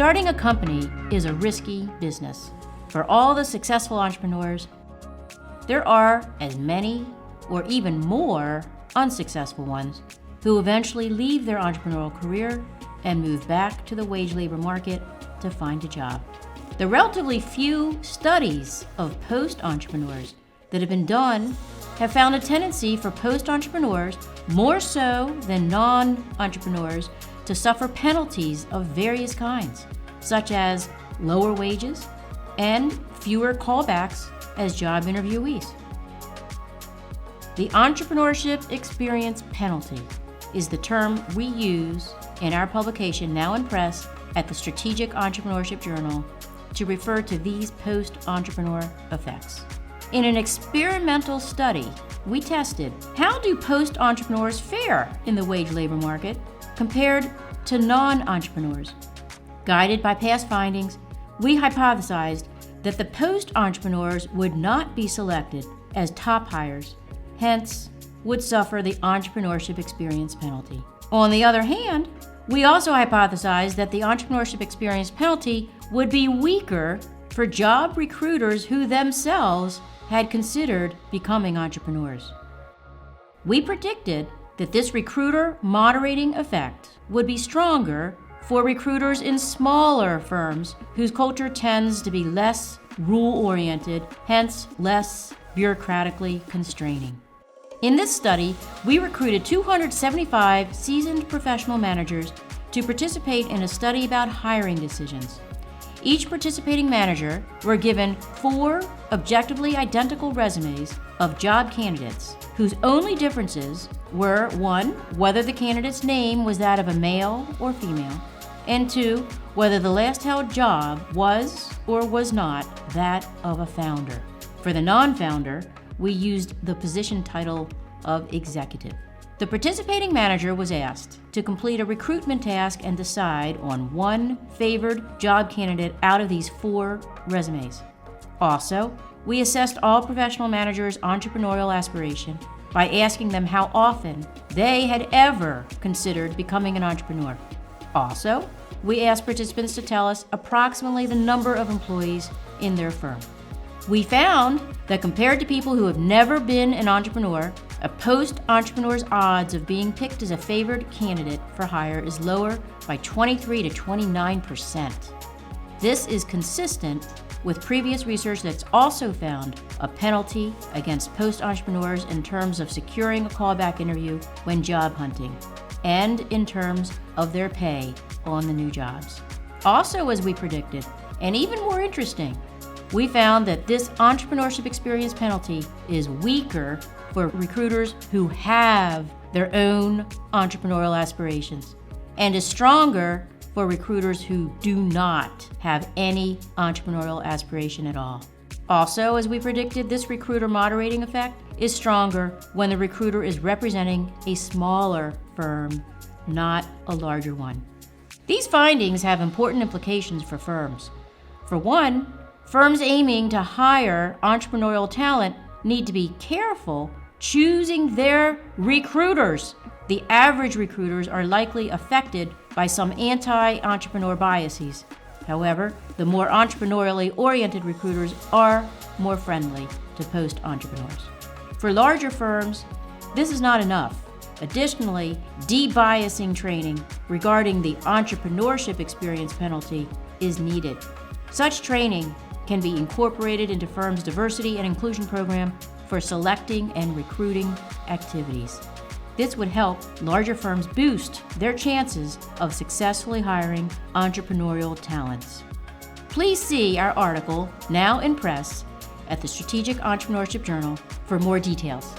Starting a company is a risky business. For all the successful entrepreneurs, there are as many or even more unsuccessful ones who eventually leave their entrepreneurial career and move back to the wage labor market to find a job. The relatively few studies of post-entrepreneurs that have been done have found a tendency for post-entrepreneurs, more so than non-entrepreneurs, to suffer penalties of various kinds, such as lower wages and fewer callbacks as job interviewees. The Entrepreneurship Experience Penalty is the term we use in our publication, Now in Press, at the Strategic Entrepreneurship Journal to refer to these post-entrepreneur effects. In an experimental study, we tested how do post-entrepreneurs fare in the wage labor market compared to non-entrepreneurs. Guided by past findings, we hypothesized that the post-entrepreneurs would not be selected as top hires, hence would suffer the Entrepreneurship Experience Penalty. On the other hand, we also hypothesized that the Entrepreneurship Experience Penalty would be weaker for job recruiters who themselves had considered becoming entrepreneurs. We predicted that this recruiter moderating effect would be stronger for recruiters in smaller firms whose culture tends to be less rule-oriented, hence less bureaucratically constraining. In this study, we recruited 275 seasoned professional managers to participate in a study about hiring decisions. Each participating manager were given 4 objectively identical resumes of job candidates whose only differences were 1, whether the candidate's name was that of a male or female, and 2, whether the last held job was or was not that of a founder. For the non-founder, we used the position title of executive. The participating manager was asked to complete a recruitment task and decide on one favored job candidate out of these 4 resumes. Also, we assessed all professional managers' entrepreneurial aspiration by asking them how often they had ever considered becoming an entrepreneur. Also, we asked participants to tell us approximately the number of employees in their firm. We found that compared to people who have never been an entrepreneur, a post-entrepreneur's odds of being picked as a favored candidate for hire is lower by 23 to 29%. This is consistent with previous research that's also found a penalty against post-entrepreneurs in terms of securing a callback interview when job hunting, and in terms of their pay on the new jobs. Also, as we predicted, and even more interesting, we found that this Entrepreneurship Experience Penalty is weaker for recruiters who have their own entrepreneurial aspirations, and is stronger for recruiters who do not have any entrepreneurial aspiration at all. Also, as we predicted, this recruiter moderating effect is stronger when the recruiter is representing a smaller firm, not a larger one. These findings have important implications for firms. For one, firms aiming to hire entrepreneurial talent need to be careful choosing their recruiters. The average recruiters are likely affected by some anti-entrepreneur biases. However, the more entrepreneurially oriented recruiters are more friendly to post-entrepreneurs. For larger firms, this is not enough. Additionally, de-biasing training regarding the Entrepreneurship Experience Penalty is needed. Such training can be incorporated into firms' diversity and inclusion program for selecting and recruiting activities. This would help larger firms boost their chances of successfully hiring entrepreneurial talents. Please see our article, Now in Press, at the Strategic Entrepreneurship Journal for more details.